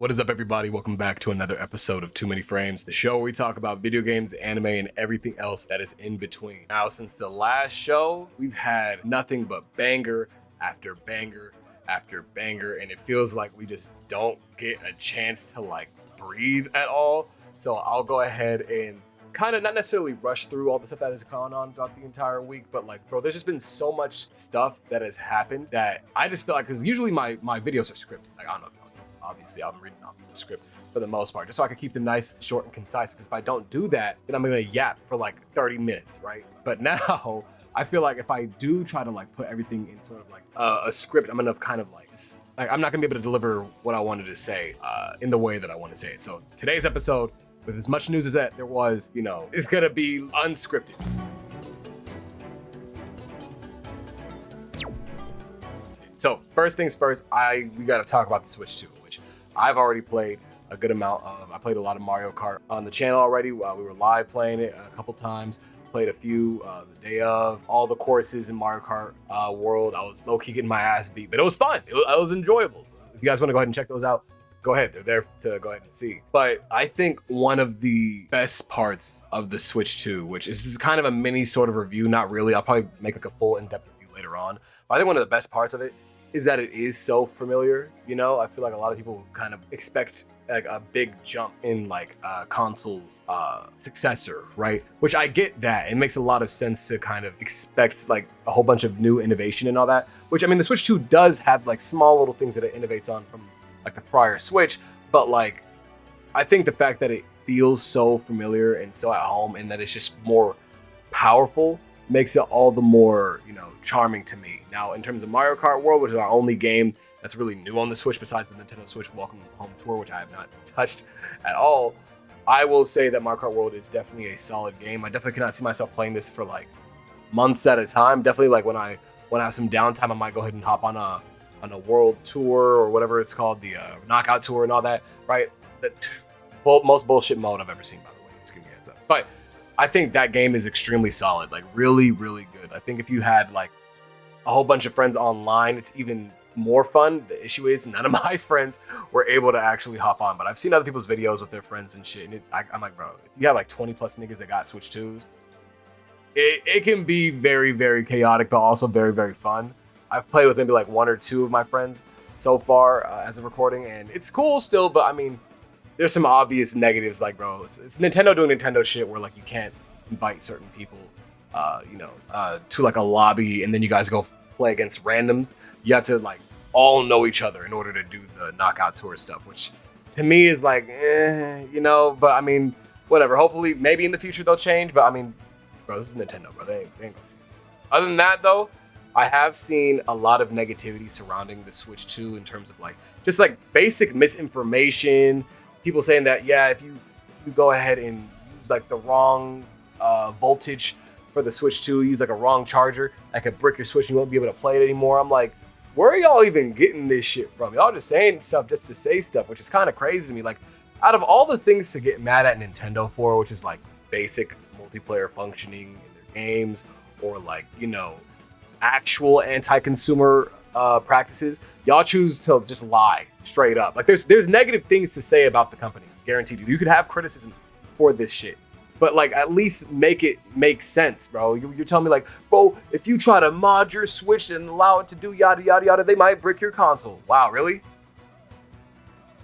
What is up, everybody? Welcome back to another episode of Too Many Frames, the show where we talk about video games, anime, and everything else that is in between. Now, since the last show, we've had nothing but banger after banger after banger, and it feels like we just don't get a chance to breathe at all. So I'll go ahead and kind of not necessarily rush through all the stuff that has gone on throughout the entire week, but bro, there's just been so much stuff that has happened that I just feel like, because usually my videos are scripted. I don't know if you know. Obviously, I'm reading off the script for the most part, just so I can keep them nice, short, and concise. Because if I don't do that, then I'm gonna yap for 30 minutes, right? But now I feel like if I do try to put everything in sort of a script, I'm gonna kind of I'm not gonna be able to deliver what I wanted to say in the way that I want to say it. So today's episode, with as much news as that there was, is gonna be unscripted. So first things first, we gotta talk about the Switch 2, which I've already played a good amount of. I played a lot of Mario Kart on the channel already. We were live playing it a couple times. Played a few the day of. All the courses in Mario Kart World, I was low-key getting my ass beat, but it was fun. It was enjoyable. If you guys want to go ahead and check those out, go ahead. They're there to go ahead and see. But I think one of the best parts of the Switch 2, which is kind of a mini sort of review, not really. I'll probably make a full in-depth review later on. But I think one of the best parts of it is that it is so familiar. I feel like a lot of people kind of expect a big jump in console's successor, right? Which I get that. It makes a lot of sense to kind of expect a whole bunch of new innovation and all that. Which, I mean, the Switch 2 does have small little things that it innovates on from the prior Switch, but I think the fact that it feels so familiar and so at home, and that it's just more powerful, makes it all the more, charming to me. Now, in terms of Mario Kart World, which is our only game that's really new on the Switch besides the Nintendo Switch Welcome Home Tour, which I have not touched at all, I will say that Mario Kart World is definitely a solid game. I definitely cannot see myself playing this for months at a time. Definitely when I have some downtime, I might go ahead and hop on a world tour or whatever it's called, the knockout tour and all that, right? The most bullshit mode I've ever seen, by the way. Just give me a heads up. But I think that game is extremely solid, really, really good. I think if you had a whole bunch of friends online, it's even more fun. The issue is none of my friends were able to actually hop on, but I've seen other people's videos with their friends and shit, and I'm like, bro, if you have 20 plus niggas that got Switch 2s, it can be very, very chaotic, but also very, very fun. I've played with maybe one or two of my friends so far as of recording, and it's cool still, but I mean, there's some obvious negatives, bro, it's Nintendo doing Nintendo shit where you can't invite certain people, to a lobby, and then you guys go play against randoms. You have to all know each other in order to do the knockout tour stuff, which to me is but I mean, whatever. Hopefully, maybe in the future they'll change, but I mean, bro, this is Nintendo, bro. They ain't gonna change. Other than that, though, I have seen a lot of negativity surrounding the Switch 2 in terms of just basic misinformation. People saying that, yeah, if you go ahead and use the wrong voltage for the Switch 2, use a wrong charger, that could brick your Switch and you won't be able to play it anymore. I'm like, where are y'all even getting this shit from? Y'all just saying stuff just to say stuff, which is kind of crazy to me. Out of all the things to get mad at Nintendo for, which is basic multiplayer functioning in their games, or actual anti-consumer practices, y'all choose to just lie straight up. There's negative things to say about the company, guaranteed. You could have criticism for this shit, but at least make it make sense, bro. You're telling me bro, if you try to mod your Switch and allow it to do yada yada yada, they might brick your console. Wow, really?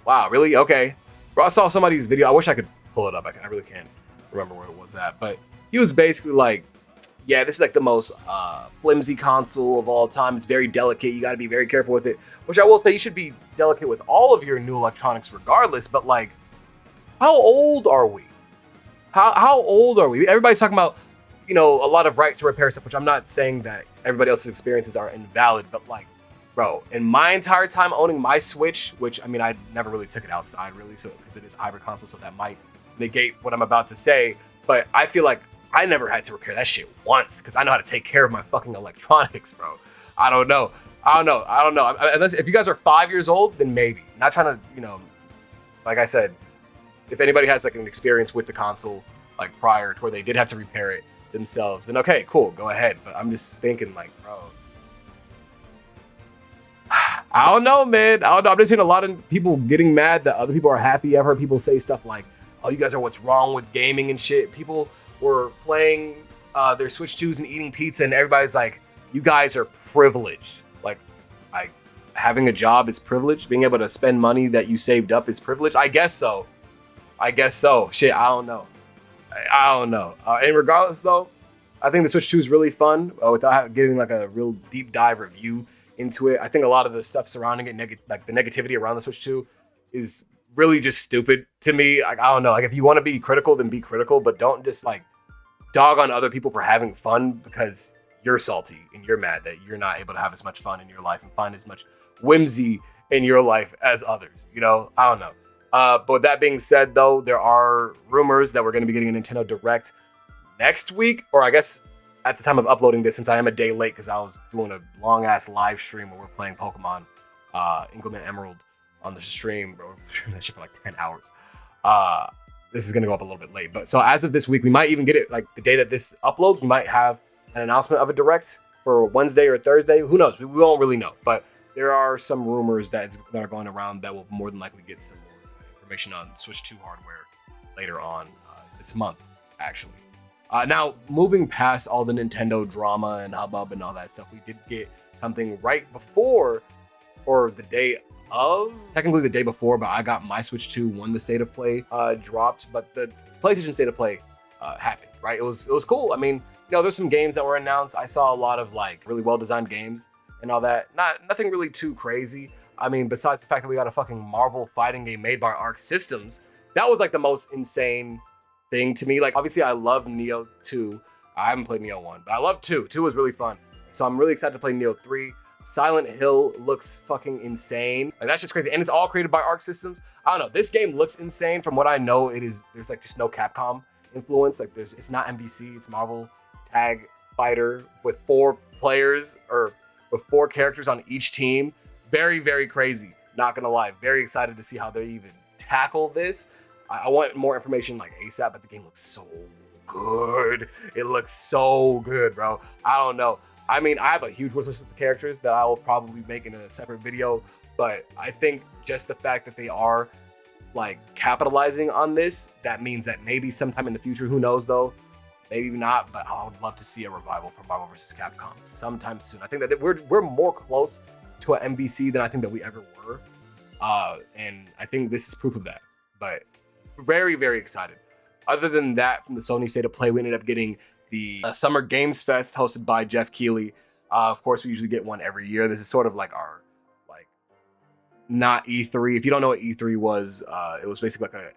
Okay, bro. I saw somebody's video. I wish I could pull it up. I really can't remember where it was at, but he was basically yeah, this is the most flimsy console of all time. It's very delicate. You got to be very careful with it, which I will say you should be delicate with all of your new electronics regardless. But how old are we? How old are we? Everybody's talking about, a lot of right to repair stuff, which I'm not saying that everybody else's experiences are invalid, but bro, in my entire time owning my Switch, which I mean, I never really took it outside really, so because it is a hybrid console, so that might negate what I'm about to say. But I feel I never had to repair that shit once because I know how to take care of my fucking electronics, bro. I don't know. Unless if you guys are 5 years old, then maybe. Not trying to, like I said, if anybody has an experience with the console prior to where they did have to repair it themselves, then okay, cool, go ahead. But I'm just thinking bro, I don't know, man. I don't know. I'm just hearing a lot of people getting mad that other people are happy. I've heard people say stuff like, "Oh, you guys are what's wrong with gaming and shit." People were playing their Switch 2s and eating pizza, and everybody's like, "You guys are privileged." Like, having a job is privilege. Being able to spend money that you saved up is privilege. I guess so. I guess so. Shit, I don't know. I don't know. And regardless, though, I think the Switch 2 is really fun without giving like a real deep dive review into it. I think a lot of the stuff surrounding it, like the negativity around the Switch 2, is really just stupid to me. Like, I don't know. Like, if you want to be critical, then be critical, but don't just like dog on other people for having fun because you're salty and you're mad that you're not able to have as much fun in your life and find as much whimsy in your life as others. You know, I don't know. But with that being said, though, there are rumors that we're going to be getting a Nintendo Direct next week, or I guess at the time of uploading this, since I am a day late because I was doing a long ass live stream where we're playing Pokemon Inclement Emerald on the stream, bro. We're streaming that shit for like 10 hours. This is gonna go up a little bit late, but so as of this week, we might even get it like the day that this uploads. We might have an announcement of a Direct for Wednesday or Thursday. Who knows? We won't really know, but there are some rumors that are going around that will more than likely get some more information on Switch 2 hardware later on this month, actually. Now, moving past all the Nintendo drama and hubbub and all that stuff, we did get something right before, or the day of, technically the day before, but I got my Switch 2 when the State of Play dropped, but the PlayStation State of Play happened, right? It was cool. I mean, you know, there's some games that were announced. I saw a lot of like really well-designed games and all that. Nothing really too crazy. I mean, besides the fact that we got a fucking Marvel fighting game made by Arc Systems, that was like the most insane thing to me. Like, obviously I love Neo 2. I haven't played Neo 1, but I love 2. 2 was really fun. So I'm really excited to play Neo 3. Silent Hill looks fucking insane. Like, that's just crazy. And it's all created by Arc Systems. I don't know. This game looks insane. From what I know, there's like just no Capcom influence. Like, it's not NBC, it's Marvel Tag Fighter with 4 players, or with 4 characters on each team. Very, very crazy. Not gonna lie. Very excited to see how they even tackle this. I want more information like ASAP, but the game looks so good. It looks so good, bro. I don't know. I mean, I have a huge wish list of the characters that I will probably make in a separate video, but I think just the fact that they are like capitalizing on this, that means that maybe sometime in the future, who knows though, maybe not, but I would love to see a revival for Marvel vs. Capcom sometime soon. I think that we're more close to an MVC than I think that we ever were, and I think this is proof of that. But very, very excited. Other than that, from the Sony State of Play, we ended up getting the Summer Games Fest hosted by Jeff Keighley. Of course, we usually get one every year. This is sort of like our, like, not E3. If you don't know what E3 was, it was basically like a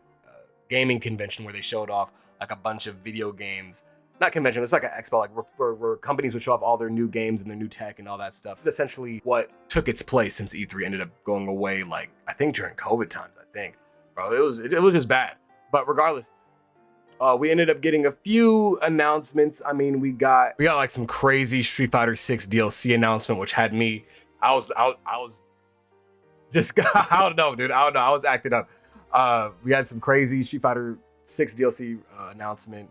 gaming convention where they showed off like a bunch of video games. Not convention, it's like an expo, like where companies would show off all their new games and their new tech and all that stuff. This is essentially what took its place since E3 ended up going away, like, I think during COVID times, I think. Bro, it was just bad. But regardless, we ended up getting a few announcements. I mean, we got like some crazy Street Fighter 6 DLC announcement, which had me, I was just, I don't know, dude. I don't know. I was acting up. We had some crazy Street Fighter 6 DLC announcement.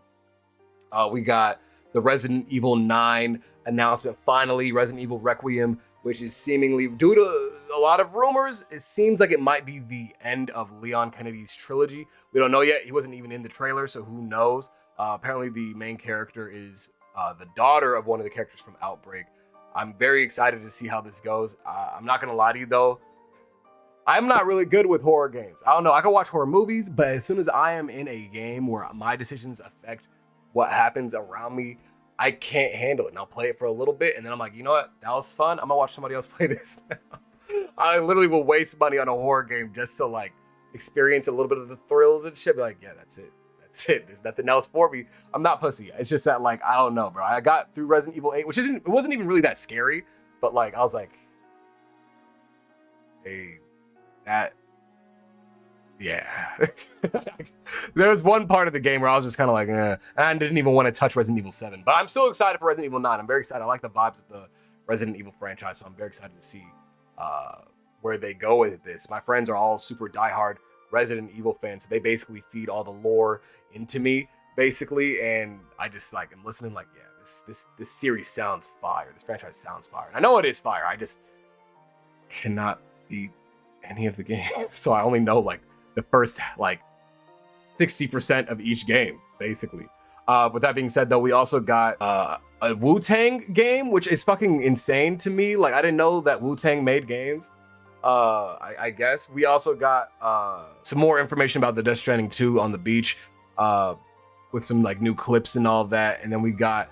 We got the Resident Evil 9 announcement. Finally, Resident Evil Requiem, which is seemingly, due to a lot of rumors, it seems like it might be the end of Leon Kennedy's trilogy. We don't know yet. He wasn't even in the trailer, so who knows? Apparently, the main character is the daughter of one of the characters from Outbreak. I'm very excited to see how this goes. I'm not going to lie to you, though. I'm not really good with horror games. I don't know. I can watch horror movies, but as soon as I am in a game where my decisions affect what happens around me, I can't handle it. And I'll play it for a little bit, and then I'm like, you know what? That was fun. I'm gonna watch somebody else play this now. I literally will waste money on a horror game just to like experience a little bit of the thrills and shit. Be like, yeah, that's it. That's it. There's nothing else for me. I'm not pussy. It's just that, like, I don't know, bro. I got through Resident Evil 8, which it wasn't even really that scary, but like I was like, hey, that, yeah. There was one part of the game where I was just kind of like, and I didn't even want to touch Resident Evil 7. But I'm still excited for Resident Evil 9. I'm very excited. I like the vibes of the Resident Evil franchise, so I'm very excited to see where they go with this. My friends are all super diehard Resident Evil fans, so they basically feed all the lore into me, basically, and I just like am listening like, yeah, this series sounds fire. This franchise sounds fire. And I know it is fire. I just, cannot beat any of the games. So I only know like the first like 60% of each game, basically. With that being said, though, we also got a Wu-Tang game, which is fucking insane to me. Like, I didn't know that Wu-Tang made games. I guess we also got some more information about the Death Stranding 2 on the beach, with some like new clips and all of that. And then we got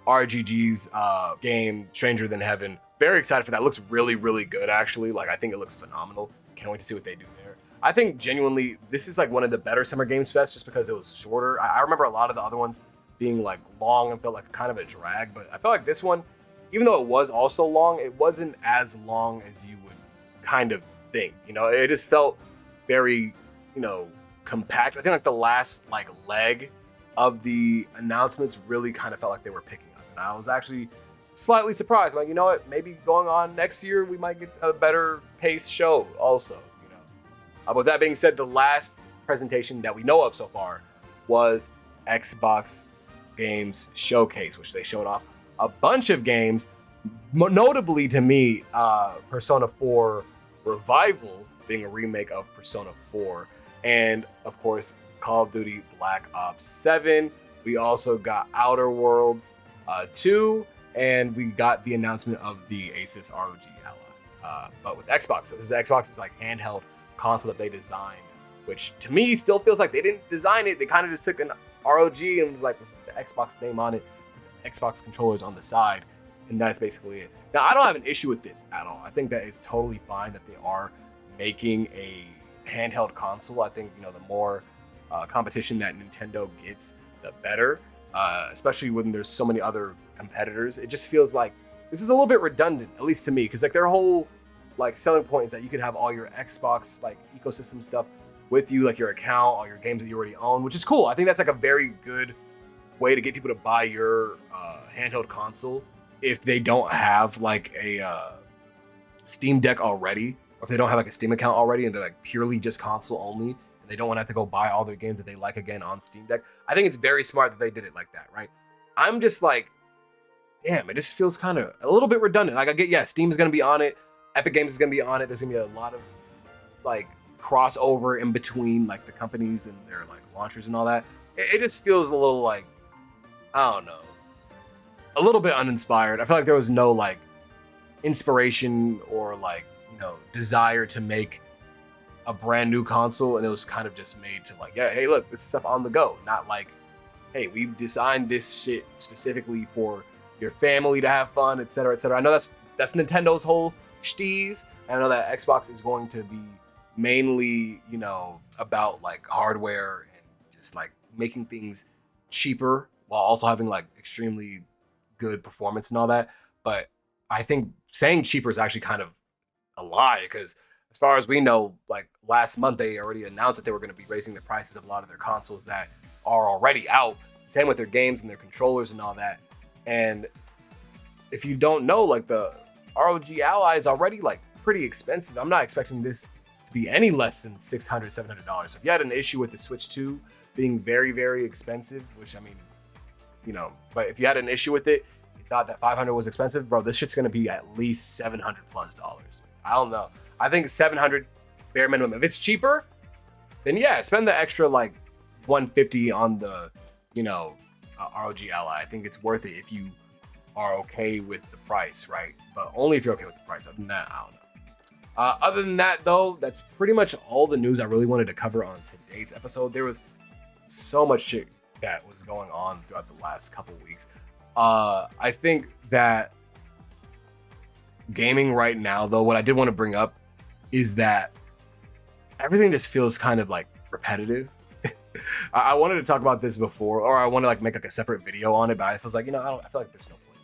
RGG's game Stranger Than Heaven. Very excited for that. It looks really, really good, actually. Like, I think it looks phenomenal. Can't wait to see what they do there. I think genuinely this is like one of the better Summer Games Fest just because it was shorter. I remember a lot of the other ones being like long and felt like kind of a drag, but I felt like this one, even though it was also long, it wasn't as long as you would kind of think. You know, it just felt very, you know, compact. I think like the last like leg of the announcements really kind of felt like they were picking up, and I was actually slightly surprised. Like, you know what, maybe going on next year we might get a better paced show also. With that being said, the last presentation that we know of so far was Xbox Games Showcase, which they showed off a bunch of games, notably to me, Persona 4 Revival being a remake of Persona 4, and of course, Call of Duty Black Ops 7. We also got Outer Worlds 2, and we got the announcement of the Asus ROG Ally. But with Xbox, so this is Xbox's like handheld console that they designed, which to me still feels like they didn't design it. They kind of just took an ROG and was like, with the Xbox name on it, Xbox controllers on the side, and that's basically it. Now, I don't have an issue with this at all. I think that it's totally fine that they are making a handheld console. I think, you know, the more competition that Nintendo gets, the better, especially when there's so many other competitors. It just feels like this is a little bit redundant, at least to me, because like their whole like selling point is that you could have all your Xbox like ecosystem stuff with you, like your account, all your games that you already own, which is cool. I think that's like a very good way to get people to buy your handheld console if they don't have like a Steam Deck already, or if they don't have like a Steam account already and they're like purely just console only, and they don't want to have to go buy all their games that they like again on Steam Deck. I think it's very smart that they did it like that, right? I'm just like, damn, it just feels kind of a little bit redundant. Like, I get, yeah, Steam is going to be on it. Epic Games is going to be on it. There's going to be a lot of like crossover in between like the companies and their like launchers and all that. It just feels a little like, I don't know, a little bit uninspired. I feel like there was no like inspiration or like, you know, desire to make a brand new console, and it was kind of just made to like, yeah, hey, look, this is stuff on the go, not like, hey, we designed this shit specifically for your family to have fun, etc., etc. I know that's Nintendo's whole steez. I know that Xbox is going to be mainly, you know, about like hardware and just like making things cheaper while also having like extremely good performance and all that. But I think saying cheaper is actually kind of a lie, because as far as we know, like last month they already announced that they were going to be raising the prices of a lot of their consoles that are already out. Same with their games and their controllers and all that. And if you don't know, like the ROG Ally is already like pretty expensive. I'm not expecting this to be any less than $600, $700. So if you had an issue with the Switch 2 being very, very expensive, which I mean, you know, but if you had an issue with it, you thought that $500 was expensive, bro, this shit's gonna be at least $700+ plus. I don't know. I think $700 bare minimum. If it's cheaper, then yeah, spend the extra like $150 on the, you know, ROG Ally. I think it's worth it if you are okay with the price, right? But only if you're okay with the price. Other than that, I don't know. Other than that, though, that's pretty much all the news I really wanted to cover on today's episode. There was so much shit that was going on throughout the last couple weeks. I think that gaming right now, though, what I did want to bring up is that everything just feels kind of like repetitive. I wanted to talk about this before, or I want to like make like a separate video on it, but I was like, you know, I feel like there's no point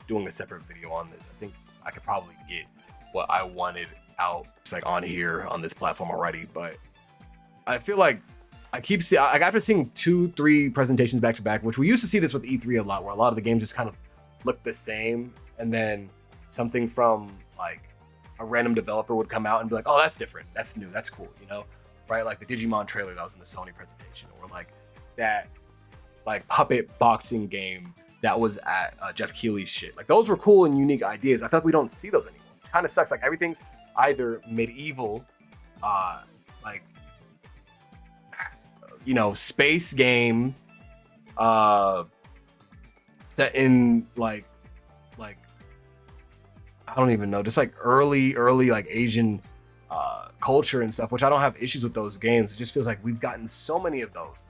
doing a separate video on this. I think I could probably get what I wanted out just like on here on this platform already, but I feel like I keep seeing, like after seeing 2-3 presentations back to back, which we used to see this with E3 a lot, where a lot of the games just kind of look the same, and then something from like a random developer would come out and be like, oh, that's different, that's new, that's cool, you know, right? Like the Digimon trailer that was in the Sony presentation, or like that like puppet boxing game that was at Jeff Keighley's shit. Like those were cool and unique ideas. I feel like we don't see those anymore. It kind of sucks. Like everything's either medieval, like, you know, space game, set in like I don't even know, just like early like Asian culture and stuff, which I don't have issues with those games. It just feels like we've gotten so many of those,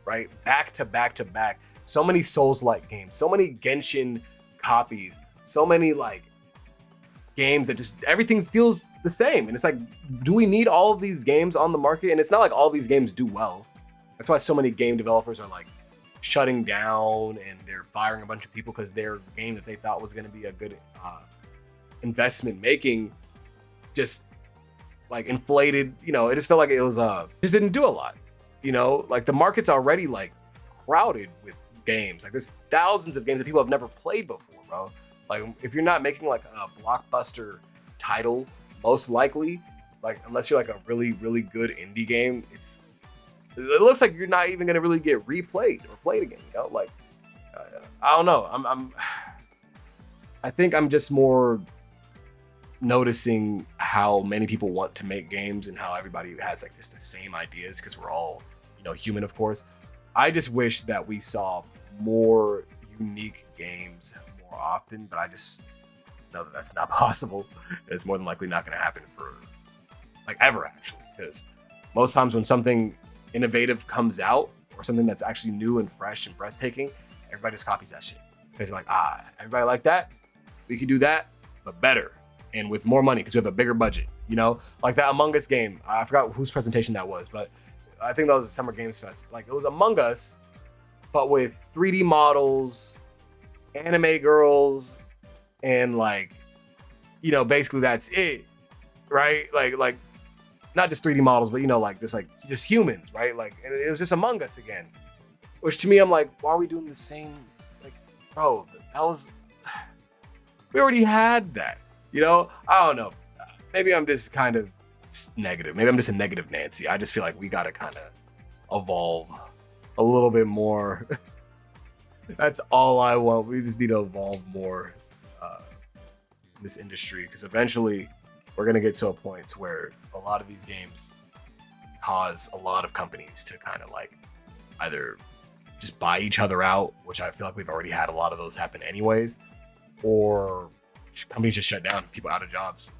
right? Back to back to back. So many Souls-like games, so many Genshin copies, so many like games that just everything feels the same. And it's like, do we need all of these games on the market? And it's not like all these games do well. That's why so many game developers are like shutting down and they're firing a bunch of people because their game that they thought was going to be a good investment making just like inflated. You know, it just felt like it was just didn't do a lot. You know, like the market's already like crowded with games. Like there's thousands of games that people have never played before, bro. Like if you're not making like a blockbuster title, most likely, like unless you're like a really good indie game, it looks like you're not even gonna really get replayed or played again. You know, like I don't know. I think I'm just more noticing how many people want to make games and how everybody has like just the same ideas because we're all, you know, human, of course. I just wish that we saw more unique games more often, but I just know that that's not possible. It's more than likely not going to happen for like ever, actually, because most times when something innovative comes out or something that's actually new and fresh and breathtaking, everybody just copies that shit because they're like, everybody like that, we can do that, but better and with more money because we have a bigger budget. You know, like that Among Us game. I forgot whose presentation that was, but I think that was a Summer Games Fest. Like it was Among Us, but with 3D models, anime girls, and like, you know, basically that's it, right? Like not just 3D models, but you know, like just humans, right? Like, and it was just Among Us again, which to me, I'm like, why are we doing the same? Like, bro, we already had that, you know? I don't know. Maybe I'm just kind of negative. Maybe I'm just a negative Nancy. I just feel like we gotta kind of evolve a little bit more. That's all I want. We just need to evolve more in this industry because eventually we're gonna get to a point where a lot of these games cause a lot of companies to kind of like either just buy each other out, which I feel like we've already had a lot of those happen anyways, or companies just shut down, people out of jobs.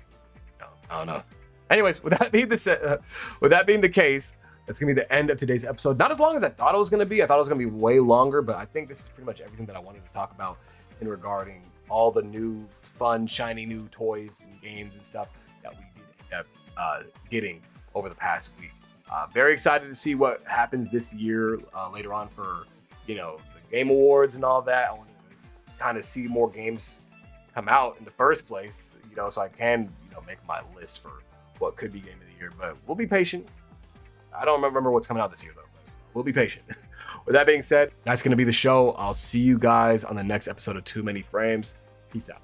No, I don't know. Anyways, with that being the case, that's gonna be the end of today's episode. Not as long as I thought it was gonna be. I thought it was gonna be way longer, but I think this is pretty much everything that I wanted to talk about in regarding all the new, fun, shiny new toys and games and stuff that we did end up getting over the past week. Very excited to see what happens this year later on for, you know, the Game Awards and all that. I want to kind of see more games come out in the first place, you know, so I can, you know, make my list for what could be Game of the Year. But we'll be patient. I don't remember what's coming out this year though, but we'll be patient. With that being said, that's going to be the show. I'll see you guys on the next episode of Too Many Frames. Peace out.